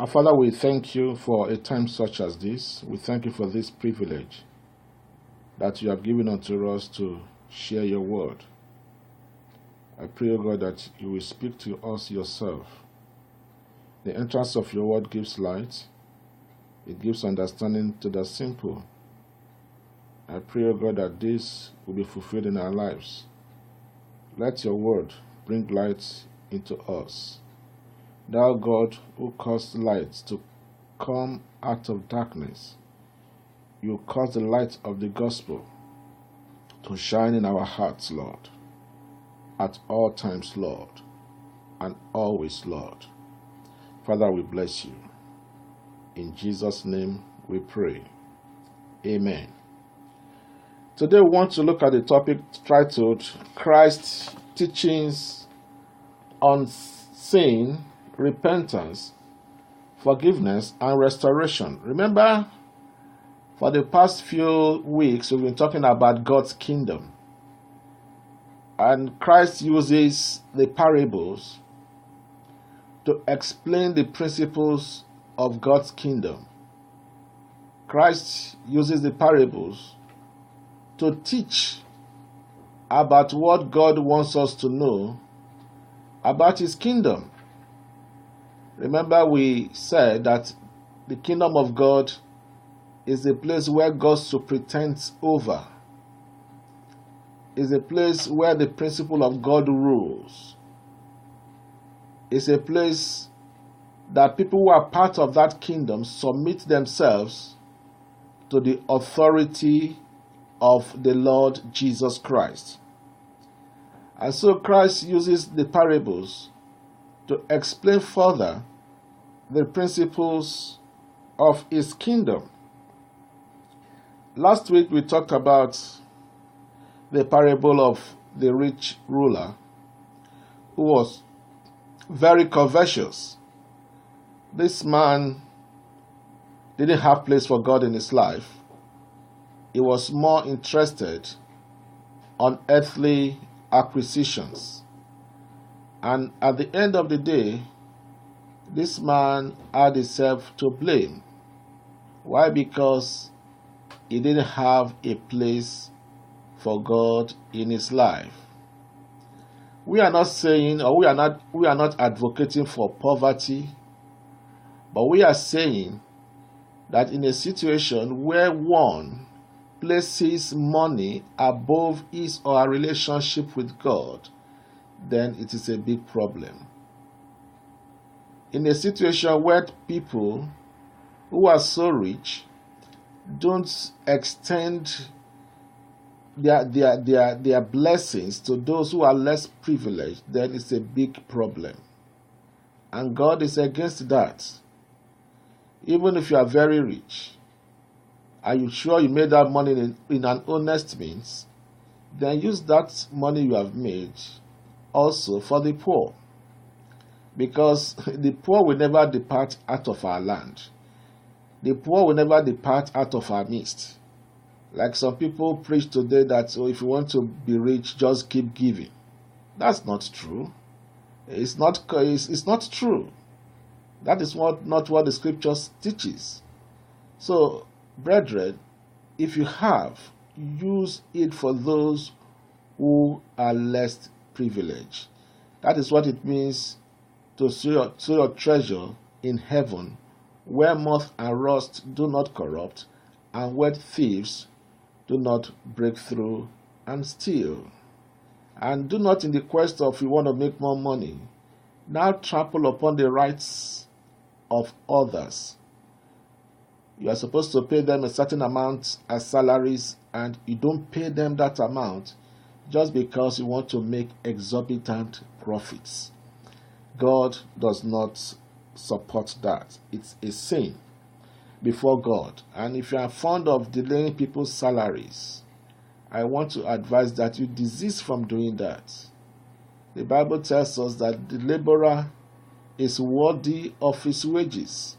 Father, we thank you for a time such as this. We thank you for this privilege that you have given unto us to share your word. I pray, O God, that you will speak to us yourself. The entrance of your word gives light. It gives understanding to the simple. I pray, O God, that this will be fulfilled in our lives. Let your word bring light into us. Thou God who caused light to come out of darkness, you cause the light of the gospel to shine in our hearts, Lord, at all times, Lord, and always, Lord. Father, we bless you. In Jesus' name we pray. Amen. Today we want to look at the topic titled Christ's Teachings on Sin, Repentance, Forgiveness, and Restoration. Remember, for the past few weeks we've been talking about God's kingdom. And Christ uses the parables to explain the principles of God's kingdom. Christ uses the parables to teach about what God wants us to know about his kingdom. Remember, we said that the kingdom of God is a place where God superintends over. It's a place where the principle of God rules. It's a place that people who are part of that kingdom submit themselves to the authority of the Lord Jesus Christ. And so Christ uses the parables to explain further the principles of his kingdom. Last week we talked about the parable of the rich ruler who was very covetous. This man didn't have place for God in his life. He was more interested on earthly acquisitions. And at the end of the day, this man had himself to blame. Why? Because he didn't have a place for God in his life. We are not saying, or we are not advocating for poverty, but we are saying that in a situation where one places money above his or her relationship with God, then it is a big problem. In a situation where people who are so rich don't extend their blessings to those who are less privileged, then it's a big problem. And God is against that. Even if you are very rich, are you sure you made that money in an honest means? Then use that money you have made also for the poor. Because the poor will never depart out of our land. The poor will never depart out of our midst. Like some people preach today that, if you want to be rich, just keep giving. That's not true. It's not true. That is not what the scriptures teaches. So, brethren, if you have, use it for those who are less privileged. That is what it means to sow your treasure in heaven, where moth and rust do not corrupt, and where thieves do not break through and steal. And do not, in the quest of you want to make more money, now trample upon the rights of others. You are supposed to pay them a certain amount as salaries, and you don't pay them that amount just because you want to make exorbitant profits. God does not support that. It's a sin before God. And if you are fond of delaying people's salaries, I want to advise that you desist from doing that. The Bible tells us that the laborer is worthy of his wages.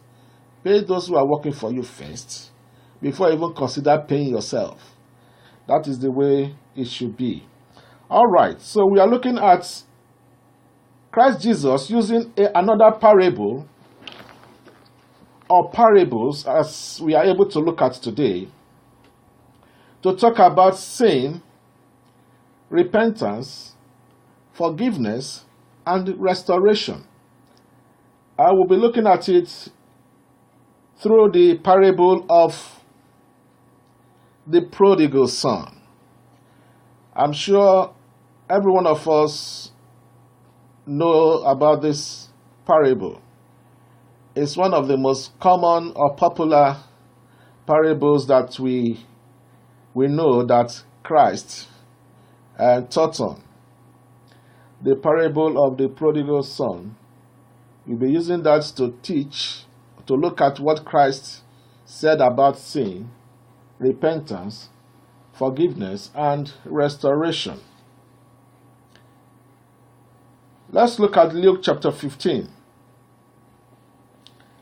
Pay those who are working for you first, before you even consider paying yourself. That is the way it should be. All right, so we are looking at Christ Jesus using another parable or parables, as we are able to look at today, to talk about sin, repentance, forgiveness, and restoration. I will be looking at it through the parable of the prodigal son. I'm sure every one of us know about this parable. It's one of the most common or popular parables that we know that Christ taught on. The parable of the prodigal son. We'll be using that to teach, to look at what Christ said about sin, repentance, forgiveness, and restoration. Let's look at Luke chapter 15.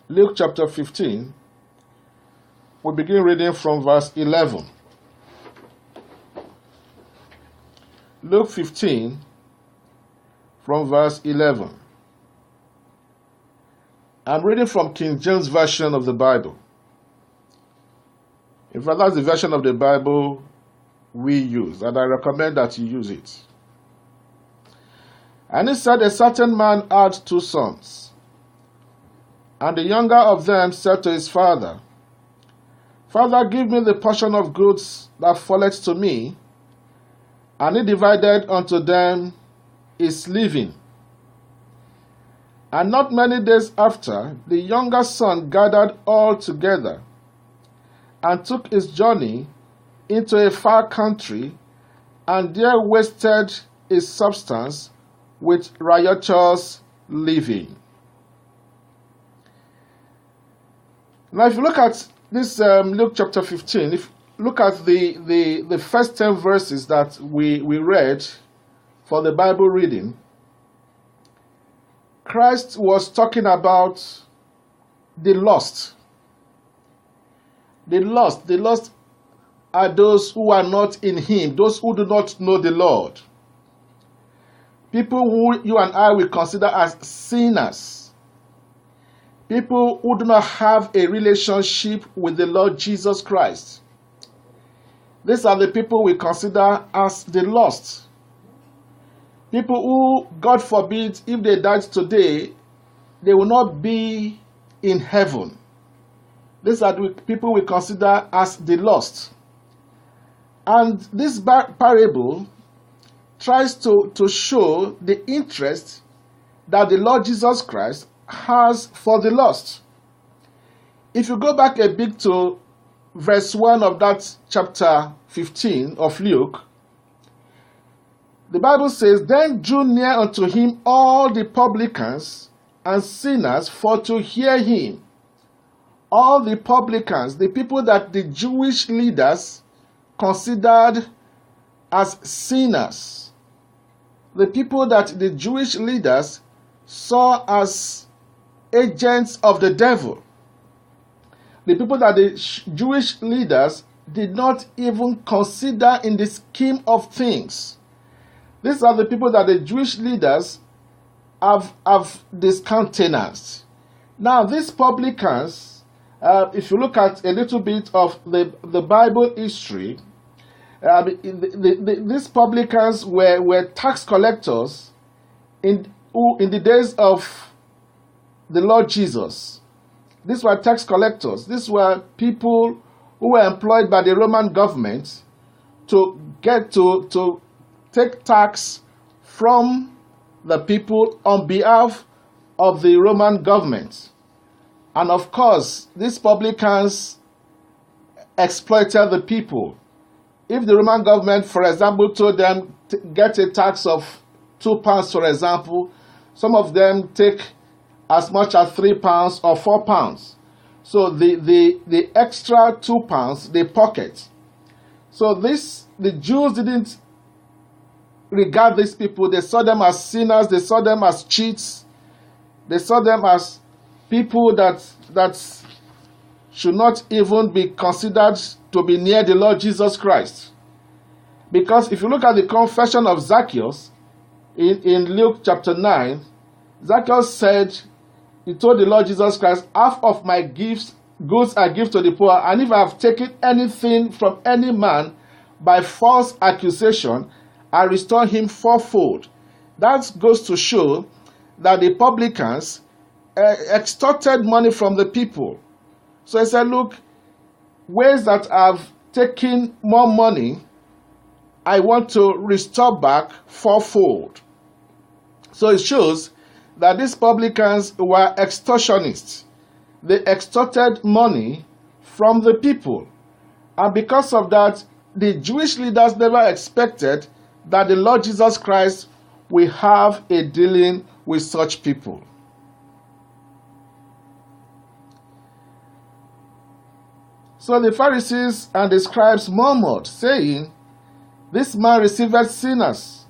Luke chapter 15, we begin reading from verse 11. Luke 15, from verse 11. I'm reading from King James Version of the Bible. In fact, that's the version of the Bible we use, and I recommend that you use it. And he said, a certain man had 2 sons. And the younger of them said to his father, Father, give me the portion of goods that falleth to me. And he divided unto them his living. And not many days after, the younger son gathered all together, and took his journey into a far country, and there wasted his substance with riotous living. Now, if you look at this Luke chapter 15, if you look at the first 10 verses that we read for the Bible reading, Christ was talking about the lost. The lost are those who are not in Him, those who do not know the Lord. People who you and I will consider as sinners. People who do not have a relationship with the Lord Jesus Christ. These are the people we consider as the lost. People who, God forbid, if they died today, they will not be in heaven. These are the people we consider as the lost. And this parable tries to show the interest that the Lord Jesus Christ has for the lost. If you go back a bit to verse 1 of that chapter 15 of Luke, the Bible says, Then drew near unto him all the publicans and sinners for to hear him. All the publicans, the people that the Jewish leaders considered as sinners, the people that the Jewish leaders saw as agents of the devil, the people that the Jewish leaders did not even consider in the scheme of things. These are the people that the Jewish leaders have discountenanced. Now, these publicans, if you look at a little bit of the Bible history, these publicans were tax collectors in the days of the Lord Jesus. These were tax collectors. These were people who were employed by the Roman government to take tax from the people on behalf of the Roman government. And of course, these publicans exploited the people. If the Roman government, for example, told them to get a tax of £2, for example, some of them take as much as £3 or £4. So the extra £2 they pocket. So the Jews didn't regard these people. They saw them as sinners. They saw them as cheats. They saw them as people that should not even be considered to be near the Lord Jesus Christ. Because if you look at the confession of Zacchaeus in Luke chapter 9, Zacchaeus said, he told the Lord Jesus Christ, half of my goods I give to the poor, and if I have taken anything from any man by false accusation, I restore him fourfold. That goes to show that the publicans extorted money from the people. So he said, look, ways that I've taken more money, I want to restore back fourfold. So it shows that these publicans were extortionists. They extorted money from the people. And because of that, the Jewish leaders never expected that the Lord Jesus Christ will have a dealing with such people. So the Pharisees and the scribes murmured, saying, This man receiveth sinners,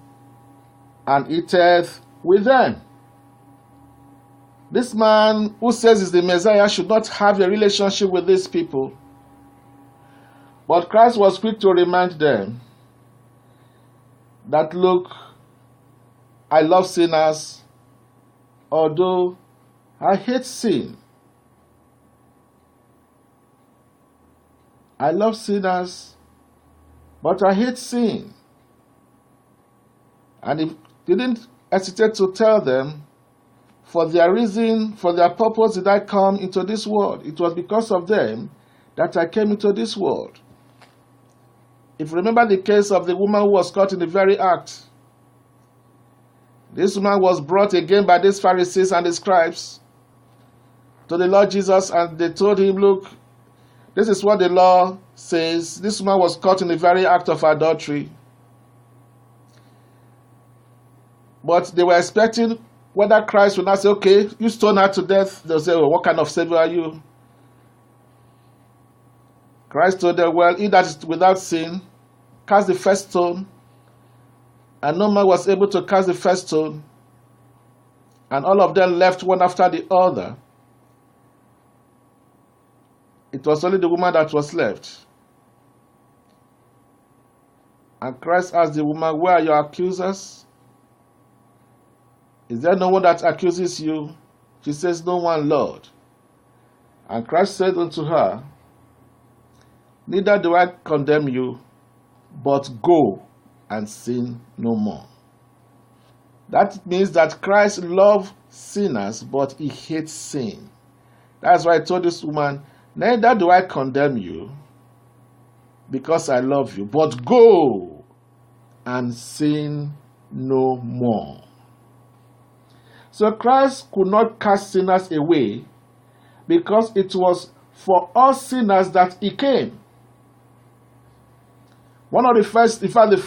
and eateth with them. This man who says is the Messiah should not have a relationship with these people. But Christ was quick to remind them that, look, I love sinners, although I hate sin. I love sinners, but I hate sin. And he didn't hesitate to tell them, for their reason, for their purpose did I come into this world. It was because of them that I came into this world. If you remember the case of the woman who was caught in the very act, this woman was brought again by these Pharisees and the scribes to the Lord Jesus, and they told him, look, this is what the law says. This woman was caught in the very act of adultery. But they were expecting whether Christ would not say, okay, you stone her to death. They'll say, well, what kind of savior are you? Christ told them, well, he that is without sin, cast the first stone. And no man was able to cast the first stone. And all of them left one after the other. It was only the woman that was left. And Christ asked the woman, where are your accusers? Is there no one that accuses you? She says, no one, Lord. And Christ said unto her, neither do I condemn you, but go and sin no more. That means that Christ loved sinners, but he hates sin. That's why I told this woman, neither do I condemn you, because I love you, but go and sin no more. So Christ could not cast sinners away, because it was for us sinners that he came. The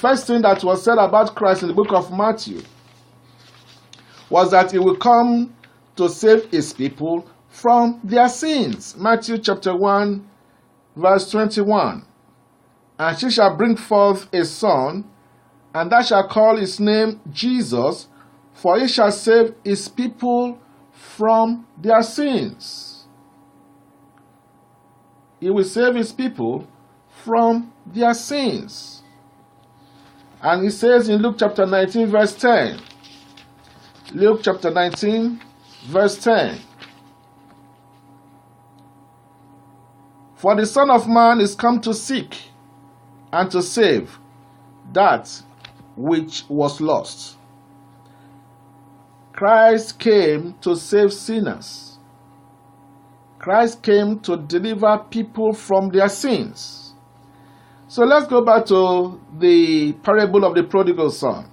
first thing that was said about Christ in the book of Matthew was that he will come to save his people from their sins. Matthew chapter 1, verse 21. And she shall bring forth a son, and thou shalt call his name Jesus, for he shall save his people from their sins. He will save his people from their sins. And he says in Luke chapter 19, verse 10. Luke chapter 19, verse 10. For the Son of Man is come to seek and to save that which was lost. Christ came to save sinners. Christ came to deliver people from their sins. So let's go back to the parable of the prodigal son.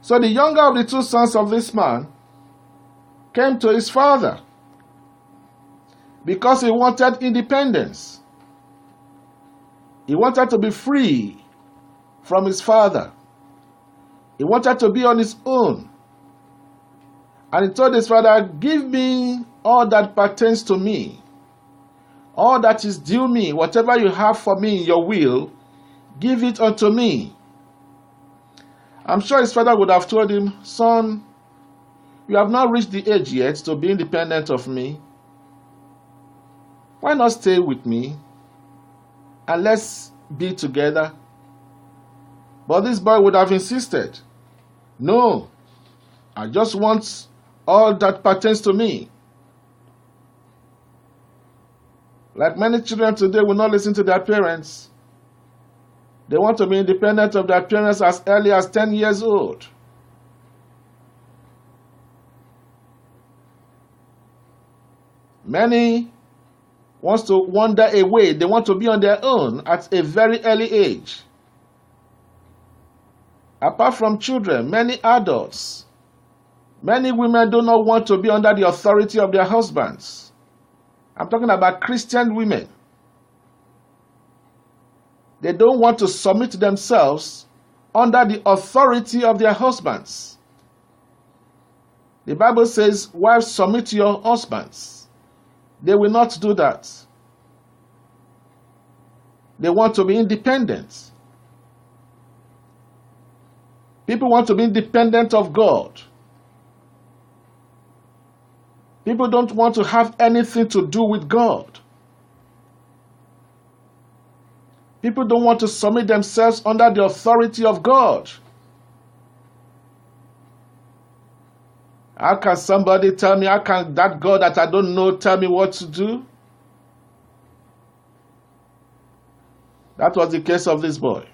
So the younger of the two sons of this man came to his father because he wanted independence. He wanted to be free from his father. He wanted to be on his own. And he told his father, give me all that pertains to me, all that is due me, whatever you have for me in your will, give it unto me. I'm sure his father would have told him, son, you have not reached the age yet to be independent of me. Why not stay with me and let's be together? But this boy would have insisted, no, I just want all that pertains to me. Like many children today will not listen to their parents. They want to be independent of their parents as early as 10 years old. Many want to wander away. They want to be on their own at a very early age. Apart from children, many adults, many women do not want to be under the authority of their husbands. I'm talking about Christian women. They don't want to submit themselves under the authority of their husbands. The Bible says, wives, submit to your husbands. They will not do that. They want to be independent. People want to be independent of God. People don't want to have anything to do with God. People don't want to submit themselves under the authority of God. How can somebody tell me, how can that God that I don't know tell me what to do? That was the case of this boy.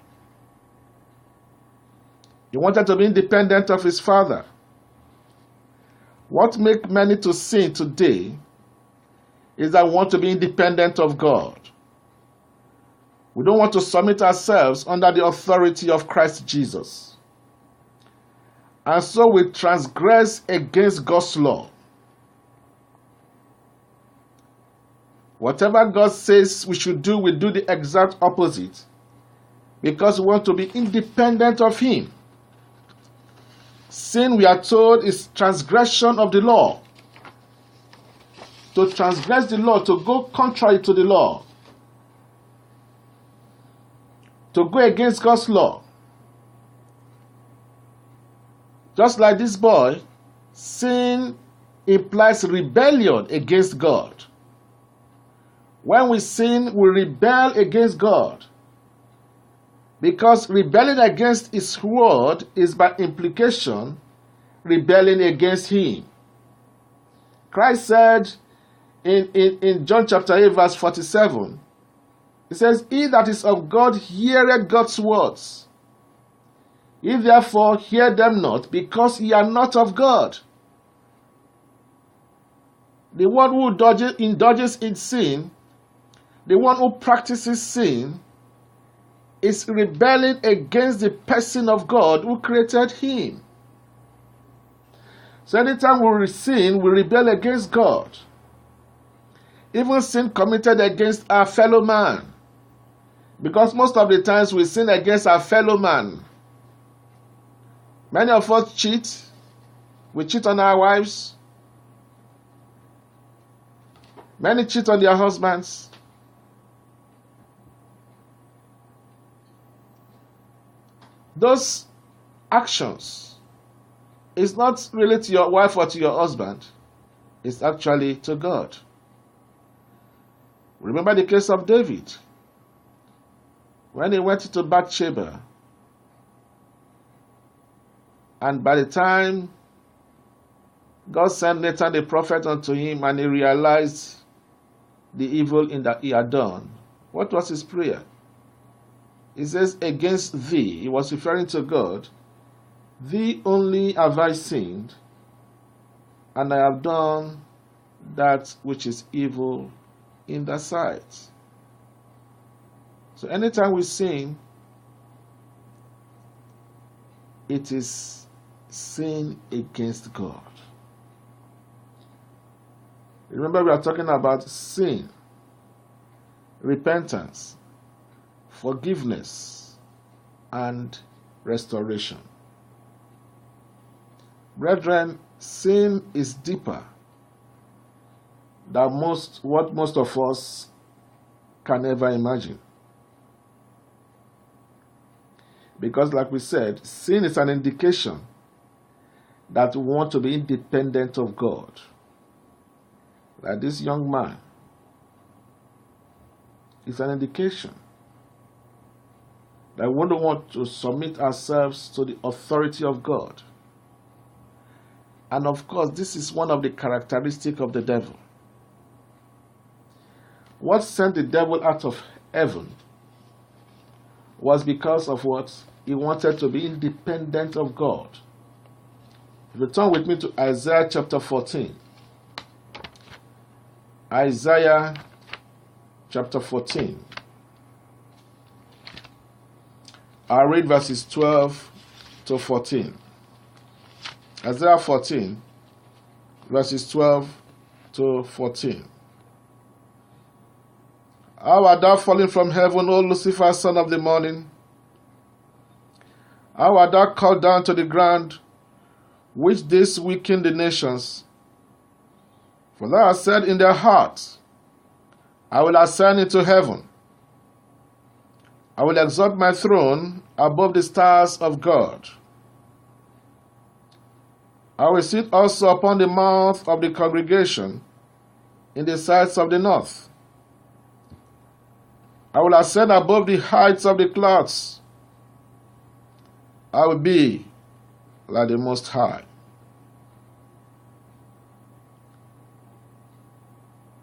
He wanted to be independent of his father. What makes many to sin today is that we want to be independent of God. We don't want to submit ourselves under the authority of Christ Jesus. And so we transgress against God's law. Whatever God says we should do, we do the exact opposite because we want to be independent of Him. Sin, we are told, is transgression of the law. To transgress the law, to go contrary to the law, to go against God's law. Just like this boy, sin implies rebellion against God. When we sin, we rebel against God. Because rebelling against His word is by implication rebelling against Him. Christ said in John chapter 8 verse 47, He says, "He that is of God heareth God's words. Ye therefore hear them not, because ye are not of God." The one who indulges in sin, the one who practices sin, is rebelling against the person of God who created him. So anytime we sin, we rebel against God. Even sin committed against our fellow man. Because most of the times we sin against our fellow man. Many of us cheat. We cheat on our wives. Many cheat on their husbands. Those actions is not really to your wife or to your husband. It's actually to God. Remember the case of David. When he went to Bathsheba, and by the time God sent Nathan the prophet unto him and he realized the evil in that he had done, what was his prayer? He says, "Against thee," he was referring to God, "thee only have I sinned, and I have done that which is evil in thy sight." So anytime we sin, it is sin against God. Remember, we are talking about sin, repentance, forgiveness, and restoration. Brethren, sin is deeper than what most of us can ever imagine. Because like we said, sin is an indication that we want to be independent of God. Like this young man, it's an indication that we don't want to submit ourselves to the authority of God. And of course, this is one of the characteristics of the devil. What sent the devil out of heaven was because of what? He wanted to be independent of God. If you turn with me to Isaiah chapter 14. Isaiah chapter 14. I'll read verses 12 to 14. Isaiah 14, verses 12 to 14. How art thou fallen from heaven, O Lucifer, son of the morning? How art thou cut down to the ground, which didst weaken the nations? For thou hast said in their heart, I will ascend into heaven. I will exalt my throne above the stars of God. I will sit also upon the mouth of the congregation in the sides of the north. I will ascend above the heights of the clouds. I will be like the Most High.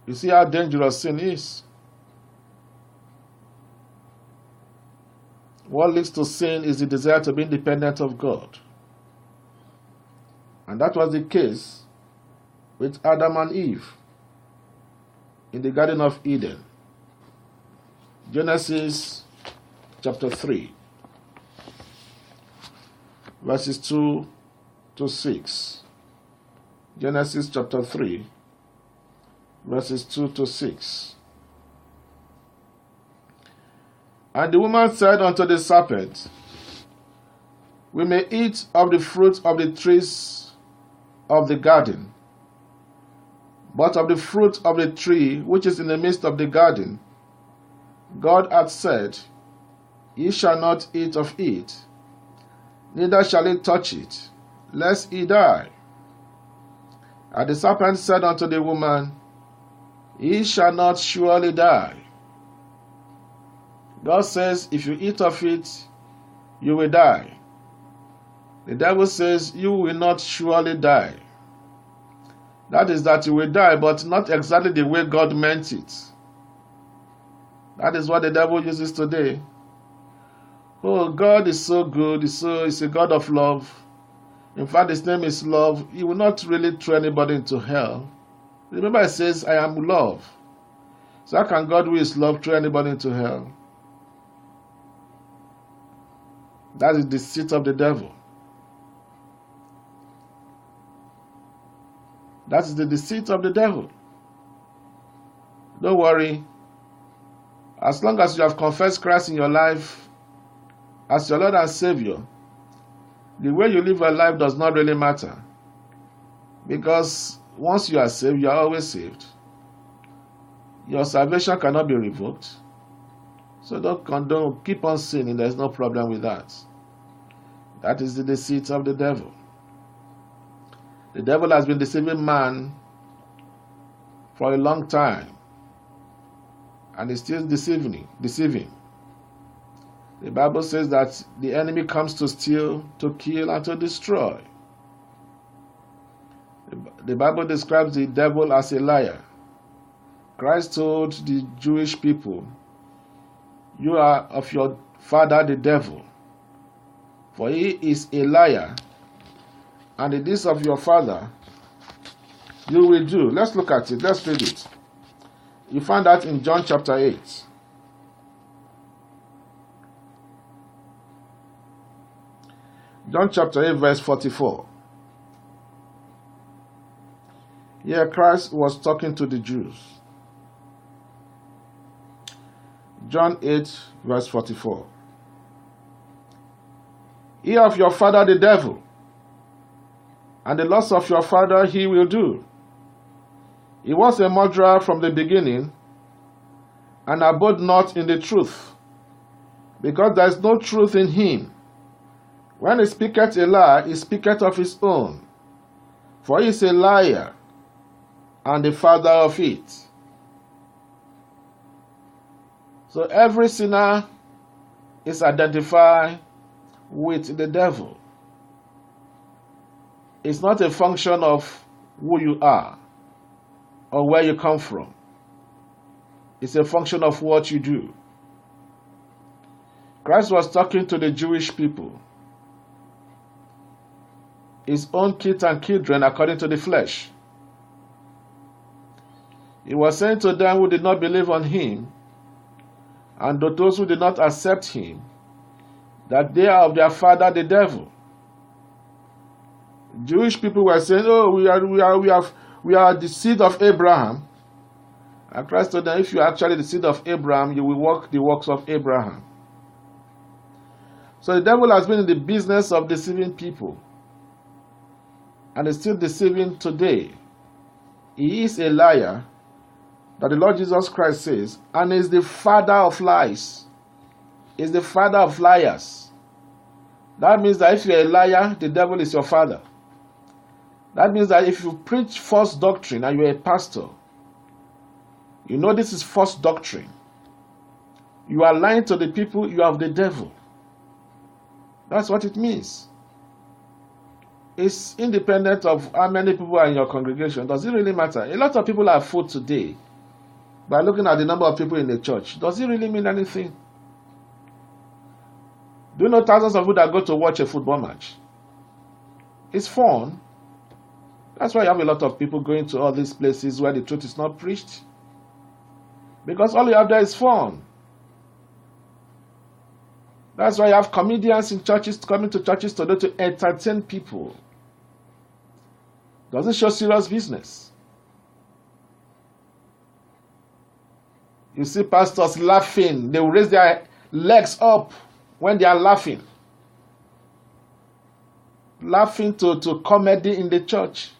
You see how dangerous sin is. What leads to sin is the desire to be independent of God. And that was the case with Adam and Eve in the Garden of Eden. Genesis chapter 3, verses 2 to 6. Genesis chapter 3, verses 2 to 6. And the woman said unto the serpent, We may eat of the fruit of the trees of the garden, but of the fruit of the tree which is in the midst of the garden, God hath said, Ye shall not eat of it, neither shall ye touch it, lest ye die. And the serpent said unto the woman, Ye shall not surely die. God says, if you eat of it, you will die. The devil says, you will not surely die. That is that you will die, but not exactly the way God meant it. That is what the devil uses today. Oh, God is so good. He's a God of love. In fact, his name is love. He will not really throw anybody into hell. Remember, it says, I am love. So how can God, who is love, throw anybody into hell? That is the deceit of the devil. That is the deceit of the devil. Don't worry. As long as you have confessed Christ in your life as your Lord and Savior, the way you live your life does not really matter. Because once you are saved, you are always saved. Your salvation cannot be revoked. So don't keep on sinning. There's no problem with that. That is the deceit of the devil. The devil has been deceiving man for a long time. And is still deceiving. The Bible says that the enemy comes to steal, to kill, and to destroy. The Bible describes the devil as a liar. Christ told the Jewish people, You are of your father the devil, for he is a liar, and the deeds of your father you will do. Let's look at it. Let's read it. You find that in John chapter 8. John chapter 8 verse 44. Here Christ was talking to the Jews. John 8 verse 44. Ye of your father the devil, and the lusts of your father he will do. He was a murderer from the beginning, and abode not in the truth, because there is no truth in him. When he speaketh a lie, he speaketh of his own, for he is a liar, and the father of it. So every sinner is identified with the devil. It's not a function of who you are or where you come from. It's a function of what you do. Christ was talking to the Jewish people, his own kids and children according to the flesh. He was saying to them who did not believe on him, and to those who did not accept him, that they are of their father the devil. Jewish people were saying, "Oh, we are the seed of Abraham." And Christ told them, if you are actually the seed of Abraham, you will walk the works of Abraham. So the devil has been in the business of deceiving people, and is still deceiving today. He is a liar, that the Lord Jesus Christ says, and is the father of lies. Is the father of liars. That means that if you're a liar, the devil is your father. That means that if you preach false doctrine and you're a pastor, you know this is false doctrine. You are lying to the people, you have the devil. That's what it means. It's independent of how many people are in your congregation. Does it really matter? A lot of people are fooled today by looking at the number of people in the church. Does it really mean anything? Do you know thousands of people that go to watch a football match? It's fun. That's why you have a lot of people going to all these places where the truth is not preached. Because all you have there is fun. That's why you have comedians in churches coming to churches today to entertain people. Does it show serious business? You see pastors laughing. They will raise their legs up when they are laughing. Laughing to comedy in the church.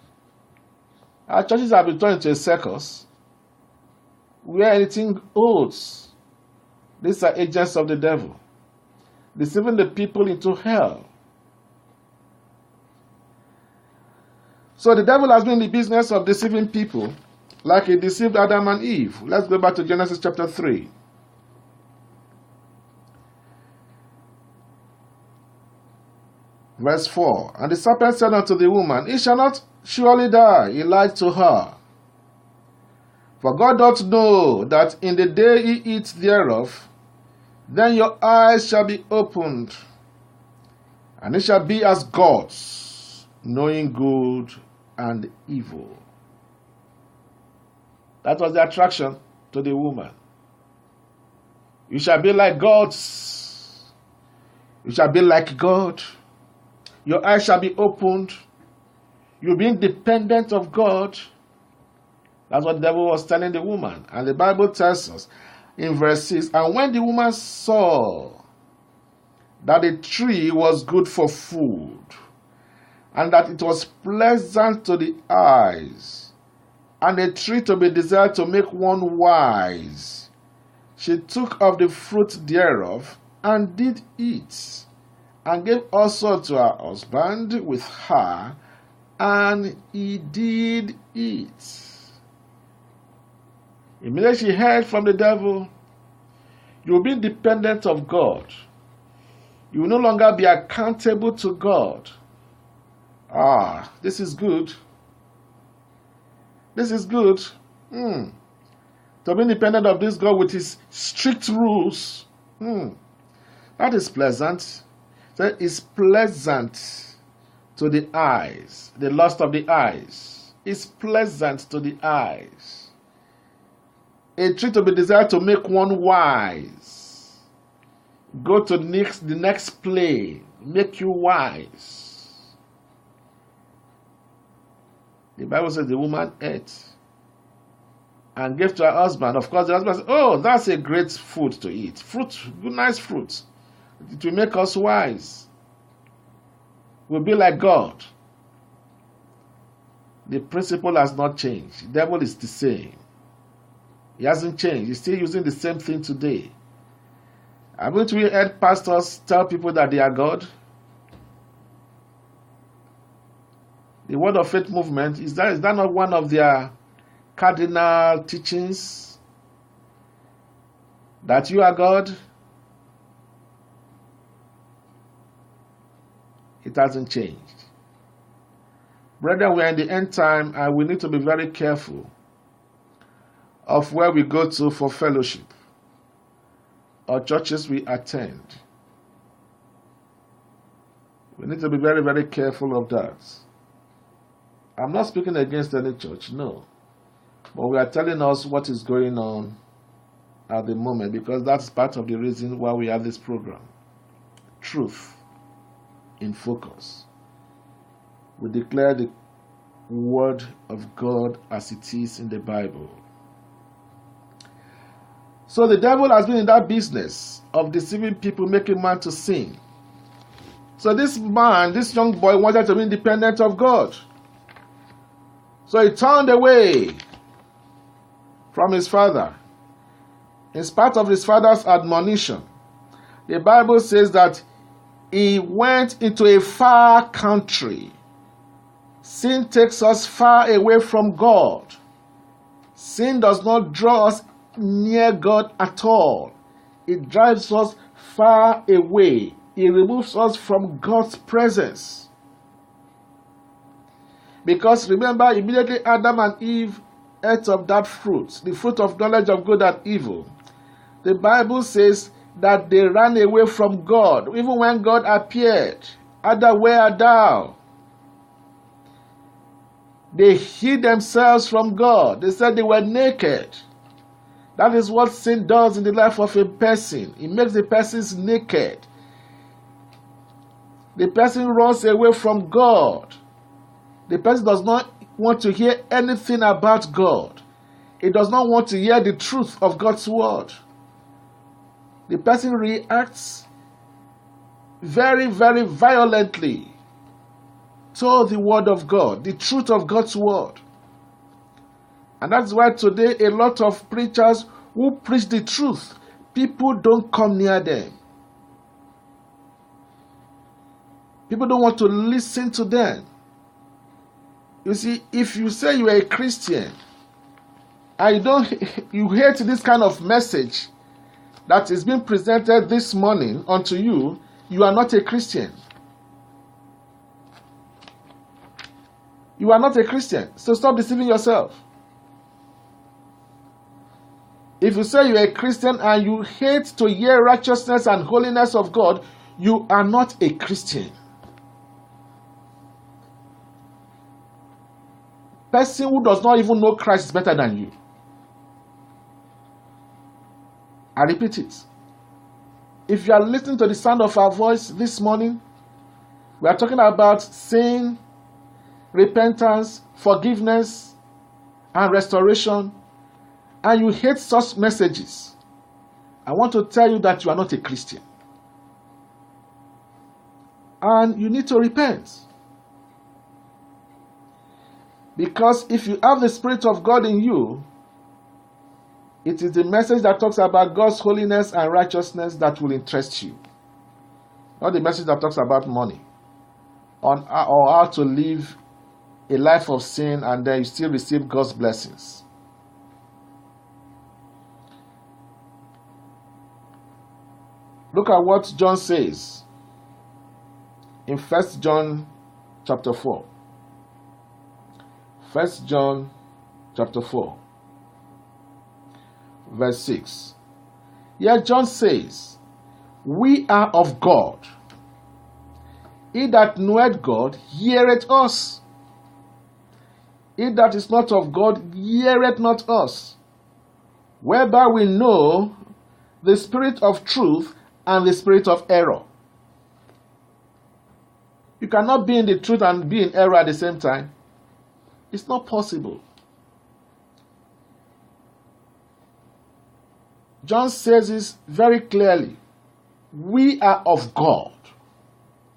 Our churches have been turned into a circus where anything holds. These are agents of the devil, deceiving the people into hell. So the devil has been in the business of deceiving people like he deceived Adam and Eve. Let's go back to Genesis chapter 3. Verse 4. And the serpent said unto the woman, He shall not surely die. He lied to her. For God doth know that in the day ye eat thereof, then your eyes shall be opened, and it shall be as gods, knowing good and evil. That was the attraction to the woman. You shall be like gods. You shall be like God. Your eyes shall be opened. You'll be independent of God. That's what the devil was telling the woman. And the Bible tells us in verse 6, and when the woman saw that the tree was good for food, and that it was pleasant to the eyes, and a tree to be desired to make one wise, she took of the fruit thereof, and did eat, and gave also to her husband with her, and he did eat. Immediately she heard from the devil, you will be dependent of God. You will no longer be accountable to God. This is good. This is good. To be independent of this God with his strict rules. That is pleasant. That is pleasant to the eyes. The lust of the eyes is pleasant to the eyes. A tree to be desired to make one wise. Go to the next plane. Make you wise. The Bible says the woman ate and gave to her husband. Of course, the husband said, oh, that's a great food to eat. Fruit, good, nice fruit. It will make us wise. We'll be like God. The principle has not changed. The devil is the same. He hasn't changed. He's still using the same thing today. Haven't we heard pastors tell people that they are God? The Word of Faith movement, is that not one of their cardinal teachings? That you are God? It hasn't changed. Brethren, we are in the end time and we need to be very careful of where we go to for fellowship or churches we attend. We need to be very, very careful of that. I'm not speaking against any church, no. But we are telling us what is going on at the moment, because that's part of the reason why we have this program. Truth in focus. We declare the word of God as it is in the Bible. So the devil has been in that business of deceiving people, making man to sin. So this young boy wanted to be independent of God. So he turned away from his father. In spite of his father's admonition, the Bible says that he went into a far country. Sin takes us far away from God. Sin does not draw us near God at all. It drives us far away. It removes us from God's presence. Because remember, immediately Adam and Eve ate of that fruit, the fruit of knowledge of good and evil. The Bible says that they ran away from God. Even when God appeared, Adam, where art thou? They hid themselves from God. They said they were naked. That is what sin does in the life of a person. It makes the person naked. The person runs away from God. The person does not want to hear anything about God. He does not want to hear the truth of God's word. The person reacts very, very violently to the word of God, the truth of God's word. And that's why today a lot of preachers who preach the truth, people don't come near them. People don't want to listen to them. You see, if you say you are a Christian, you hate this kind of message that is being presented this morning unto you, you are not a Christian. You are not a Christian. So stop deceiving yourself. If you say you are a Christian and you hate to hear righteousness and holiness of God, you are not a Christian. Person who does not even know Christ is better than you. I repeat it. If you are listening to the sound of our voice this morning, we are talking about sin, repentance, forgiveness, and restoration, and you hate such messages, I want to tell you that you are not a Christian. And you need to repent. Because if you have the Spirit of God in you, it is the message that talks about God's holiness and righteousness that will interest you. Not the message that talks about money or how to live a life of sin and then you still receive God's blessings. Look at what John says in 1 John chapter 4. 1 John chapter 4. Verse 6. Here John says, we are of God. He that knoweth God heareth us. He that is not of God heareth not us. Whereby we know the spirit of truth and the spirit of error. You cannot be in the truth and be in error at the same time. It's not possible. John says this very clearly. We are of God.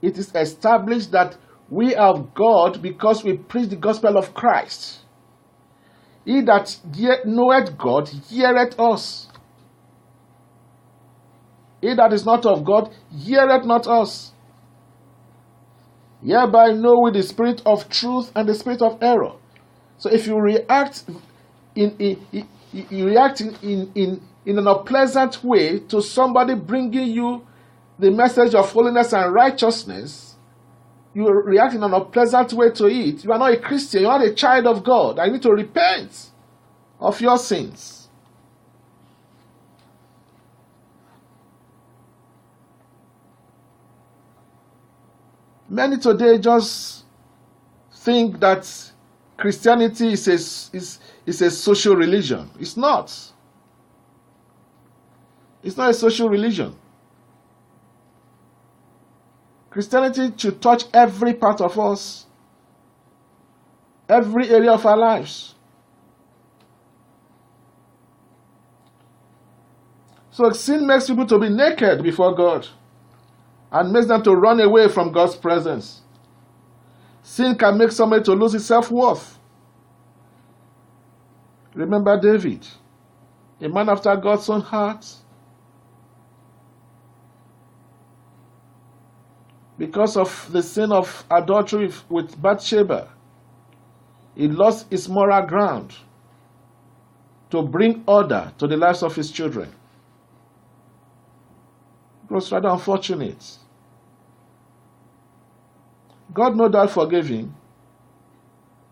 It is established that we are of God because we preach the gospel of Christ. He that knoweth God heareth us. He that is not of God heareth not us. Hereby know we the spirit of truth and the spirit of error. So if you react in an unpleasant way to somebody bringing you the message of holiness and righteousness, you react in an unpleasant way to it, you are not a Christian, you are not a child of God. I need to repent of your sins. Many today just think that Christianity is a social religion. It's not. It's not a social religion. Christianity should touch every part of us, every area of our lives. So sin makes people to be naked before God and makes them to run away from God's presence. Sin can make somebody to lose his self-worth. Remember David, a man after God's own heart. Because of the sin of adultery with Bathsheba, he lost his moral ground to bring order to the lives of his children. It was rather unfortunate. God no doubt forgave him,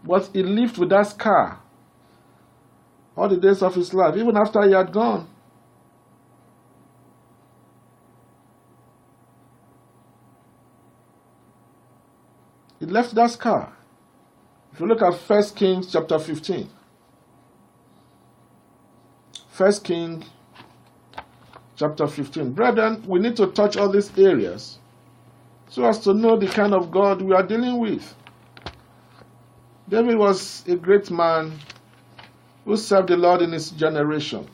but he lived with that scar all the days of his life, even after he had gone. He left that scar. If you look at 1 Kings chapter 15. 1 Kings chapter 15. Brethren, we need to touch all these areas so as to know the kind of God we are dealing with. David was a great man who served the Lord in his generation.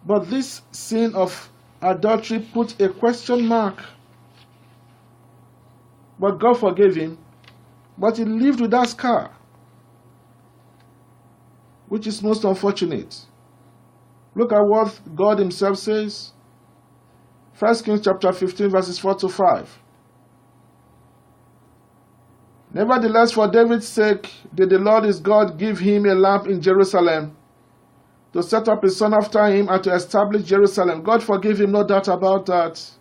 But this sin of adultery put a question mark. But God forgave him, but he lived with that scar, which is most unfortunate. Look at what God himself says. 1 Kings chapter 15 verses 4 to 5. Nevertheless, for David's sake did the Lord his God give him a lamp in Jerusalem, to set up a son after him and to establish Jerusalem. God forgave him, no doubt about that.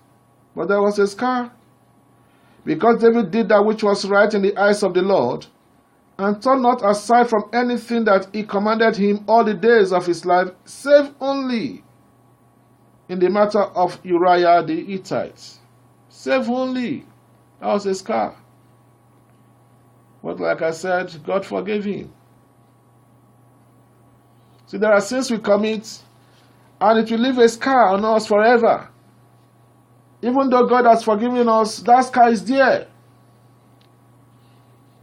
But there was a scar. Because David did that which was right in the eyes of the Lord, and turned not aside from anything that he commanded him all the days of his life, save only in the matter of Uriah the Hittite. Save only. That was a scar. But like I said, God forgave him. See, there are sins we commit, and it will leave a scar on us forever. Even though God has forgiven us, that scar is there.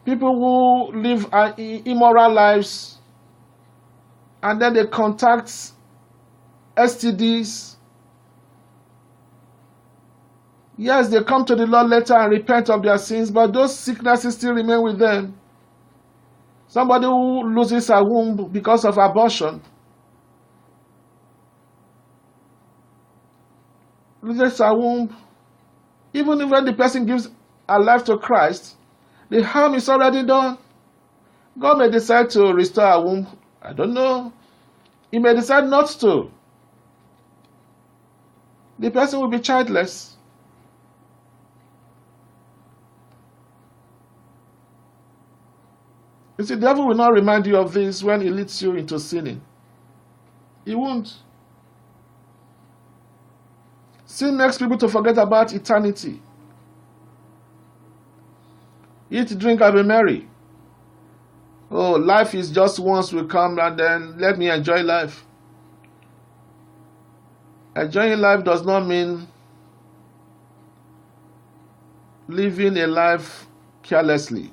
People who live immoral lives and then they contact STDs. Yes, they come to the Lord later and repent of their sins, but those sicknesses still remain with them. Somebody who loses a womb because of abortion, loses a womb, even if when the person gives a life to Christ, the harm is already done. God may decide to restore a womb. I don't know. He may decide not to. The person will be childless. You see, the devil will not remind you of this when he leads you into sinning. He won't. Sin makes people to forget about eternity. Eat, drink, and be merry. Oh, life is just once, we come and then let me enjoy life. Enjoying life does not mean living a life carelessly.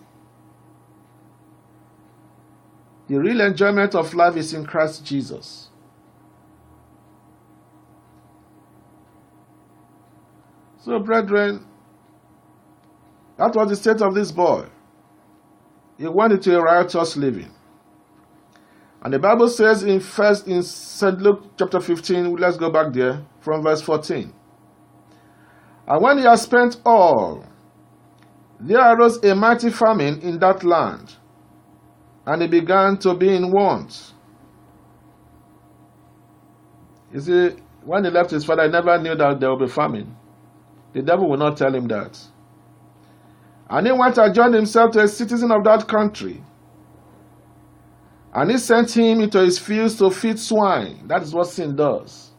The real enjoyment of life is in Christ Jesus. So, brethren, that was the state of this boy. He went into a riotous living. And the Bible says in St. Luke chapter 15, let's go back there, from verse 14. And when he had spent all, there arose a mighty famine in that land, and he began to be in want. You see, when he left his father, he never knew that there would be famine. The devil will not tell him that. And he went and joined himself to a citizen of that country. And he sent him into his fields to feed swine. That is what sin does.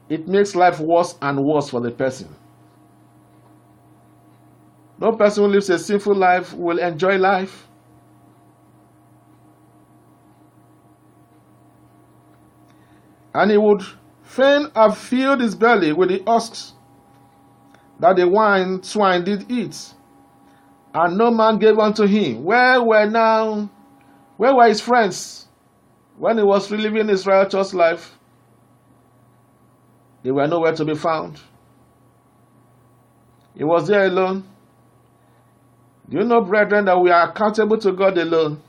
It makes life worse and worse for the person. No person who lives a sinful life will enjoy life. And he would fain have filled his belly with the husks that the swine did eat. And no man gave unto him. Where were his friends when he was living his righteous life? They were nowhere to be found. He was there alone. Do you know, brethren, that we are accountable to God alone?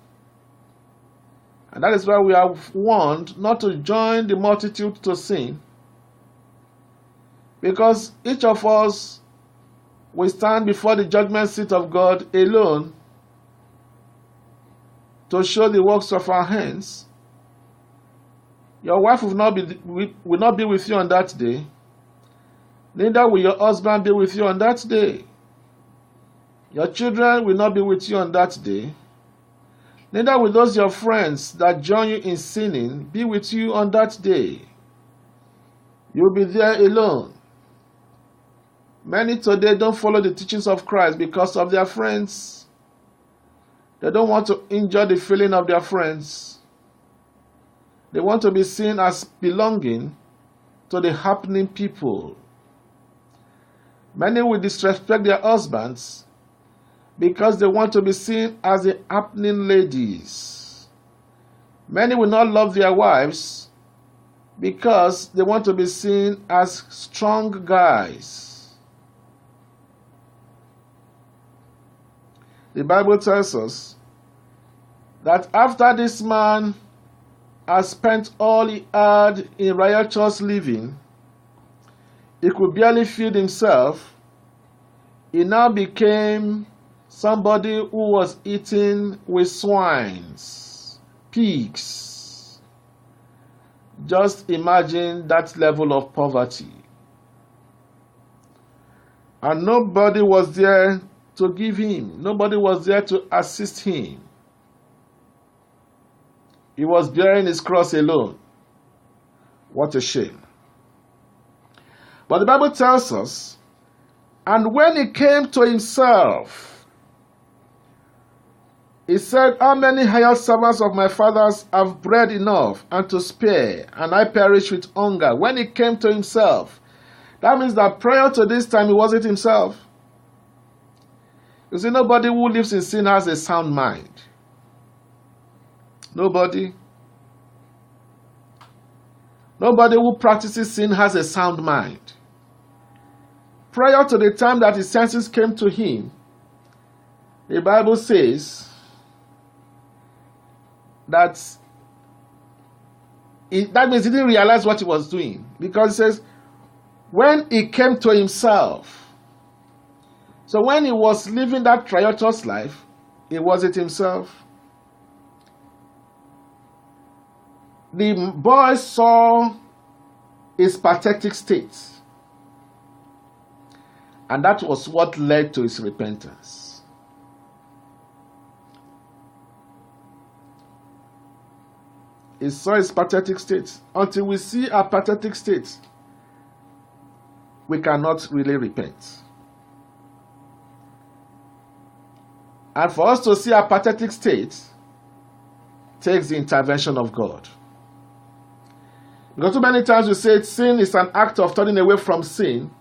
And that is why we are warned not to join the multitude to sin. Because each of us will stand before the judgment seat of God alone to show the works of our hands. Your wife will not be with you on that day. Neither will your husband be with you on that day. Your children will not be with you on that day. Neither will those your friends that join you in sinning be with you on that day. You will be there alone. Many today don't follow the teachings of Christ because of their friends. They don't want to injure the feeling of their friends. They want to be seen as belonging to the happening people. Many will disrespect their husbands because they want to be seen as the happening ladies. Many will not love their wives because they want to be seen as strong guys. The Bible tells us that after this man has spent all he had in riotous living, he could barely feed himself. He now became somebody who was eating with swines, pigs. Just imagine that level of poverty. And nobody was there to give him. Nobody was there to assist him. He was bearing his cross alone. What a shame. But the Bible tells us, and when he came to himself, he said, how many hired servants of my father's have bread enough and to spare, and I perish with hunger? When he came to himself, that means that prior to this time, he wasn't himself. You see, nobody who lives in sin has a sound mind. Nobody. Nobody who practices sin has a sound mind. Prior to the time that his senses came to him, the Bible says that means he didn't realize what he was doing. Because it says, when he came to himself. So when he was living that riotous life, he wasn't himself. The boy saw his pathetic state. And that was what led to his repentance. He saw his pathetic state. Until we see our pathetic state, we cannot really repent. And for us to see our pathetic state takes the intervention of God. Because too many times we say sin is an act of turning away from sin.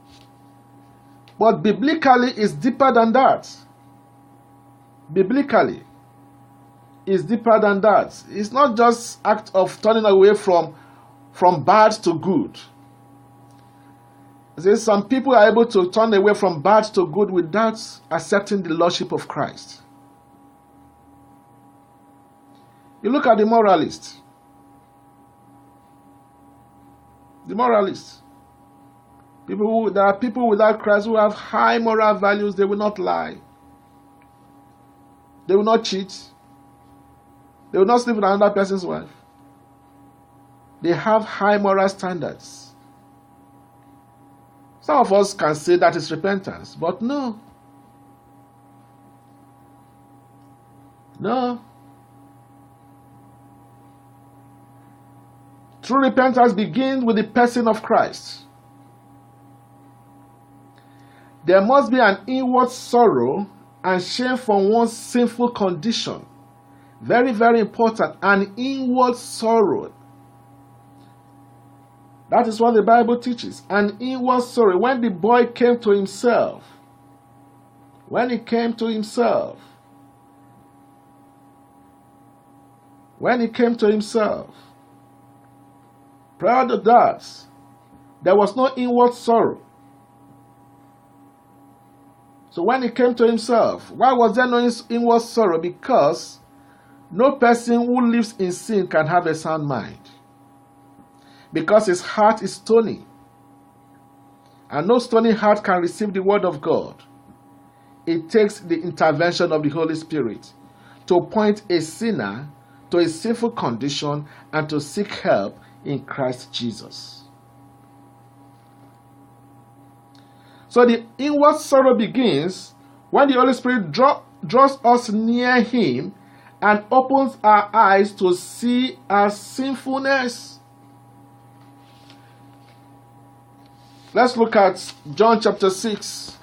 But biblically, it's deeper than that. Biblically, it's deeper than that. It's not just act of turning away from bad to good. See, some people are able to turn away from bad to good without accepting the lordship of Christ. You look at the moralist. The moralist. There are people without Christ who have high moral values. They will not lie. They will not cheat. They will not sleep with another person's wife. They have high moral standards. Some of us can say that is repentance, but no. No. True repentance begins with the person of Christ. There must be an inward sorrow and shame from one's sinful condition. Very, very important. An inward sorrow. That is what the Bible teaches. An inward sorrow. When the boy came to himself, when he came to himself, prior to that, there was no inward sorrow. So when he came to himself, why was there no inward sorrow? Because no person who lives in sin can have a sound mind. Because his heart is stony. And no stony heart can receive the word of God. It takes the intervention of the Holy Spirit to point a sinner to a sinful condition and to seek help in Christ Jesus. So the inward sorrow begins when the Holy Spirit draws us near Him and opens our eyes to see our sinfulness. Let's look at John chapter 6.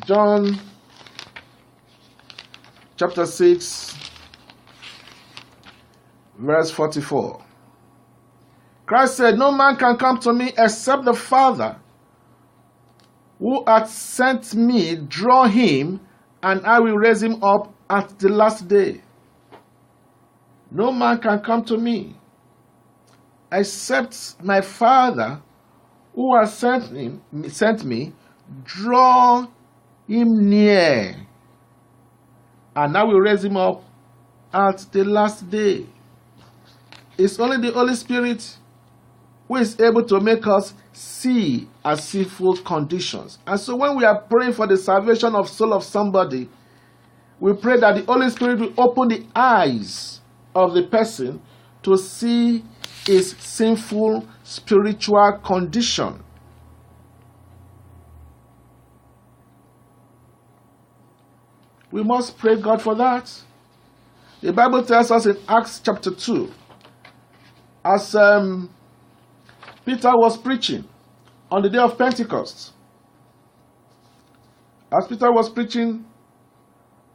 John chapter 6, verse 44. Christ said, "No man can come to me except the Father who hath sent me draw him, and I will raise him up at the last day." No man can come to me except my Father who has sent me draw him near, and I will raise him up at the last day. It's only the Holy Spirit who is able to make us see our sinful conditions. And so when we are praying for the salvation of soul of somebody, we pray that the Holy Spirit will open the eyes of the person to see his sinful spiritual condition. We must pray God for that. The Bible tells us in Acts chapter 2, as Peter was preaching on the day of Pentecost. As Peter was preaching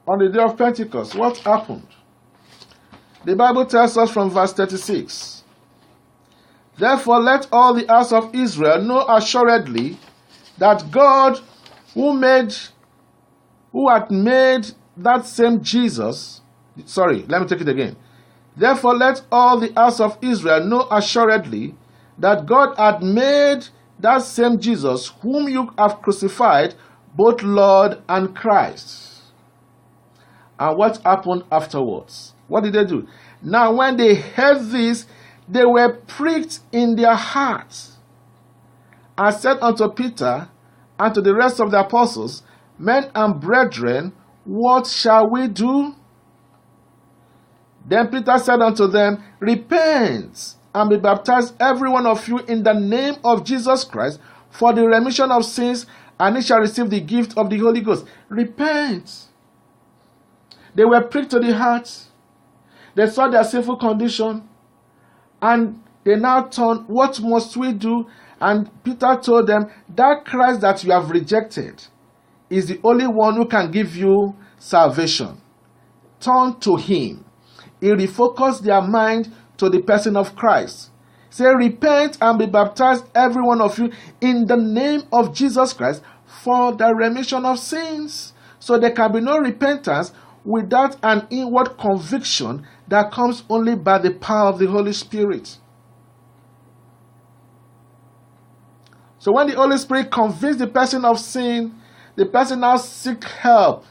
on the day of Pentecost, what happened? The Bible tells us from verse 36, "Therefore let all the house of Israel know assuredly that God who had made that same Jesus," let me take it again. "Therefore let all the house of Israel know assuredly that God had made that same Jesus whom you have crucified both Lord and Christ." And what happened afterwards? What did they do? Now when they heard this, they were pricked in their hearts, and said unto Peter and to the rest of the apostles, "Men and brethren, what shall we do?" Then Peter said unto them, "Repent, and be baptized every one of you in the name of Jesus Christ for the remission of sins, and ye shall receive the gift of the Holy Ghost." Repent. They were pricked to the heart. They saw their sinful condition, and they now turned, "What must we do?" And Peter told them, "That Christ that you have rejected is the only one who can give you salvation. Turn to Him." He refocused their mind to the person of Christ. Say, "Repent and be baptized every one of you in the name of Jesus Christ for the remission of sins." So there can be no repentance without an inward conviction that comes only by the power of the Holy Spirit. So when the Holy Spirit convicts the person of sin, the person now seeks help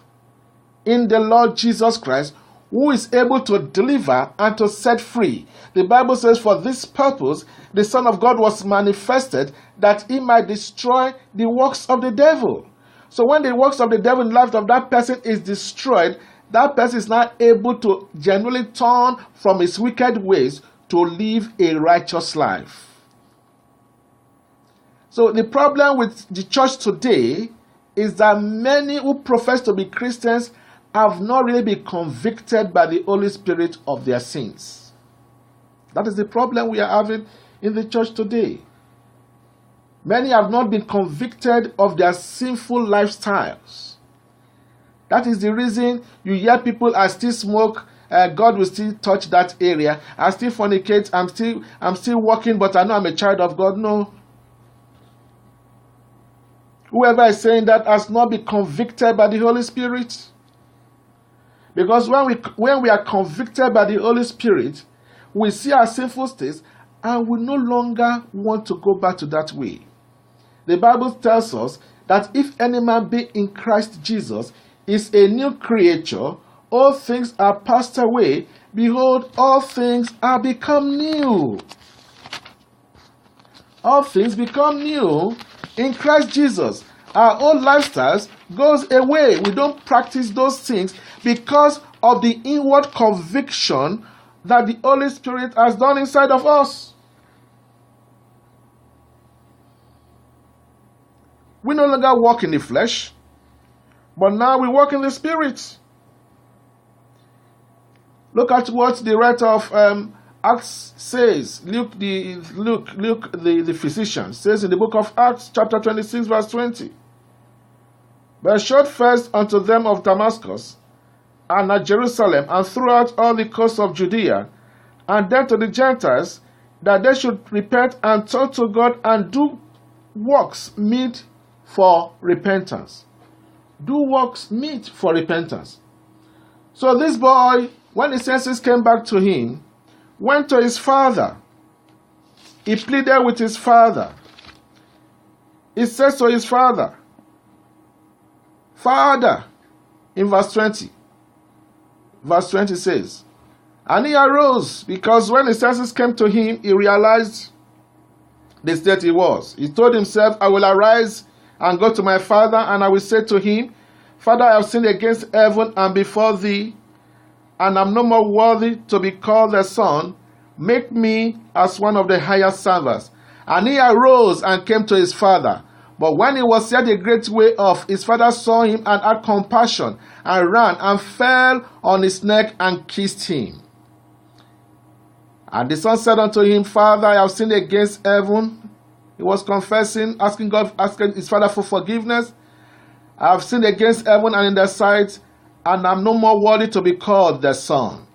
in the Lord Jesus Christ, who is able to deliver and to set free. The Bible says, "For this purpose the Son of God was manifested, that He might destroy the works of the devil." So when the works of the devil in the life of that person is destroyed, that person is now able to genuinely turn from his wicked ways to live a righteous life. So the problem with the church today is that many who profess to be Christians have not really been convicted by the Holy Spirit of their sins. That is the problem we are having in the church today. Many have not been convicted of their sinful lifestyles. That is the reason you hear people, I still smoke, God will still touch that area. I still fornicate, I'm still working, but I know I'm a child of God. No. Whoever is saying that has not been convicted by the Holy Spirit. Because when we are convicted by the Holy Spirit, we see our sinful states and we no longer want to go back to that way. The Bible tells us that if any man be in Christ Jesus, is a new creature, all things are passed away, behold, all things are become new. All things become new in Christ Jesus. Our old lifestyles goes away. We don't practice those things because of the inward conviction that the Holy Spirit has done inside of us. We no longer walk in the flesh, but now we walk in the Spirit. Look at what the writer of Acts says. Luke the physician says in the book of Acts chapter 26 verse 20. But showed first unto them of Damascus and at Jerusalem and throughout all the coast of Judea, and then to the Gentiles, that they should repent and turn to God and do works meet for repentance. Do works meet for repentance. So this boy, when his senses came back to him, went to his father. He pleaded with his father. He says to his father, Father, in verse 20. Verse 20 says, and he arose, because when his senses came to him, he realized the state he was. He told himself, I will arise and go to my father, and I will say to him, Father, I have sinned against heaven and before thee, and am no more worthy to be called a son. Make me as one of the higher servants. And he arose and came to his father. But when he was yet a great way off, his father saw him and had compassion, and ran and fell on his neck and kissed him. And the son said unto him, Father, I have sinned against heaven. He was confessing, asking his father for forgiveness. I have sinned against heaven and in their sight, and am no more worthy to be called their son.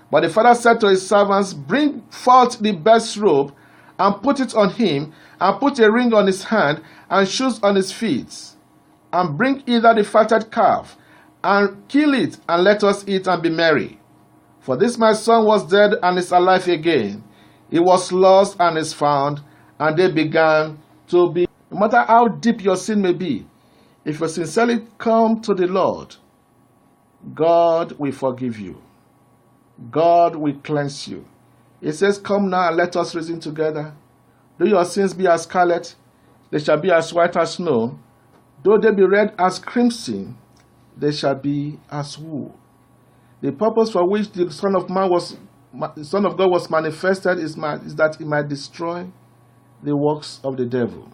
But the father said to his servants, Bring forth the best robe, and put it on him, and put a ring on his hand, and shoes on his feet. And bring either the fatted calf, and kill it, and let us eat and be merry. For this my son was dead, and is alive again. He was lost, and is found. And they began to be. No matter how deep your sin may be, if you sincerely come to the Lord, God will forgive you. God will cleanse you. He says, Come now and let us reason together. Though your sins be as scarlet, they shall be as white as snow. Though they be red as crimson, they shall be as wool. The purpose for which the Son of God was manifested is that he might destroy the works of the devil.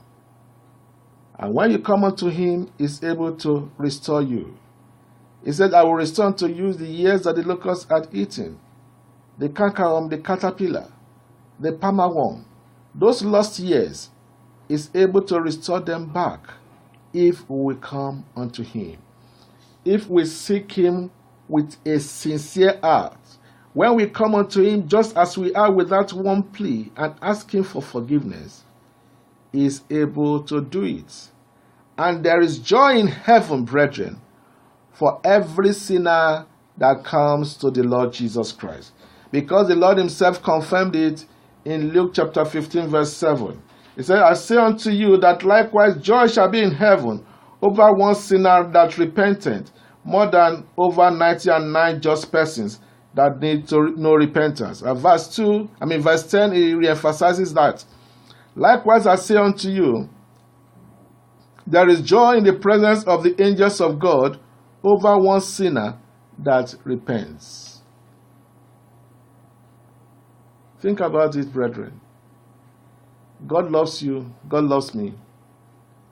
And when you come unto him, he is able to restore you. He said, I will restore unto you the years that the locust had eaten, the cankerworm, the caterpillar, the palmerworm. Those lost years, is able to restore them back if we come unto him. If we seek him with a sincere heart, when we come unto him just as we are without one plea and ask him for forgiveness, he is able to do it. And there is joy in heaven, brethren, for every sinner that comes to the Lord Jesus Christ. Because the Lord himself confirmed it in Luke chapter 15 verse 7. He said, I say unto you that likewise joy shall be in heaven over one sinner that repenteth, more than over 99 just persons that need no repentance. And verse 10, he reemphasizes that. Likewise I say unto you, there is joy in the presence of the angels of God over one sinner that repents. Think about it, brethren. God loves you. God loves me.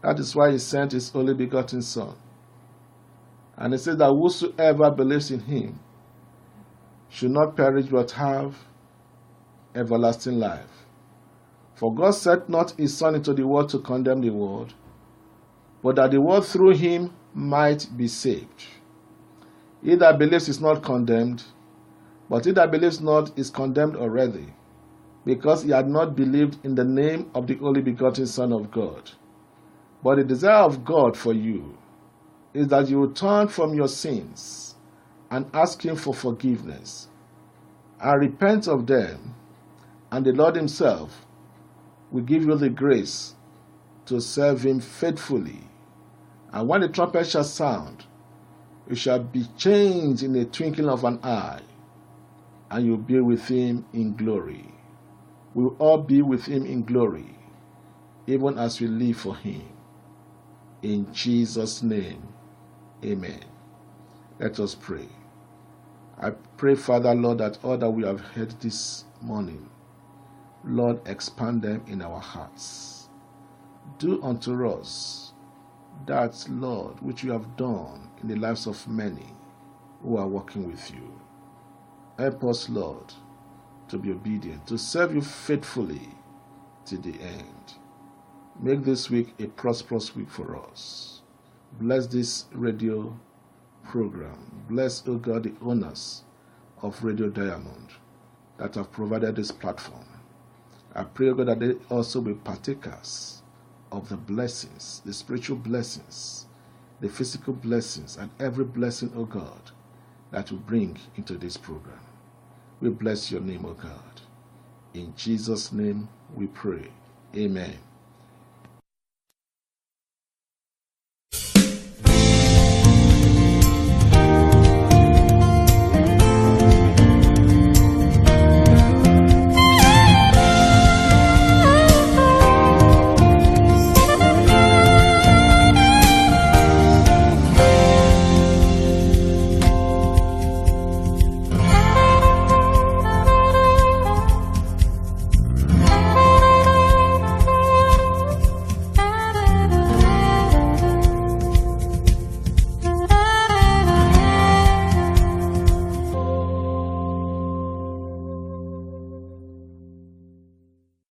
That is why he sent his only begotten Son. And he said that whosoever believes in him should not perish but have everlasting life. For God sent not his Son into the world to condemn the world, but that the world through him might be saved. He that believes is not condemned, but he that believes not is condemned already, because he had not believed in the name of the only begotten Son of God. But the desire of God for you is that you will turn from your sins and ask him for forgiveness and repent of them, and the Lord himself will give you the grace to serve him faithfully. And when the trumpet shall sound, you shall be changed in a twinkling of an eye, and you'll be with him in glory. We will all be with him in glory, even as we live for him. In Jesus' name, amen. Let us pray. I pray, Father, Lord, that all that we have heard this morning, Lord, expand them in our hearts. Do unto us that, Lord, which you have done in the lives of many who are walking with you. Help us, Lord, to be obedient, to serve you faithfully to the end. Make this week a prosperous week for us. Bless this radio program. Bless, O God, the owners of Radio Diamond that have provided this platform. I pray, O God, that they also be partakers of the blessings, the spiritual blessings, the physical blessings, and every blessing, O God, that you bring into this program. We bless your name, O God. In Jesus' name we pray. Amen.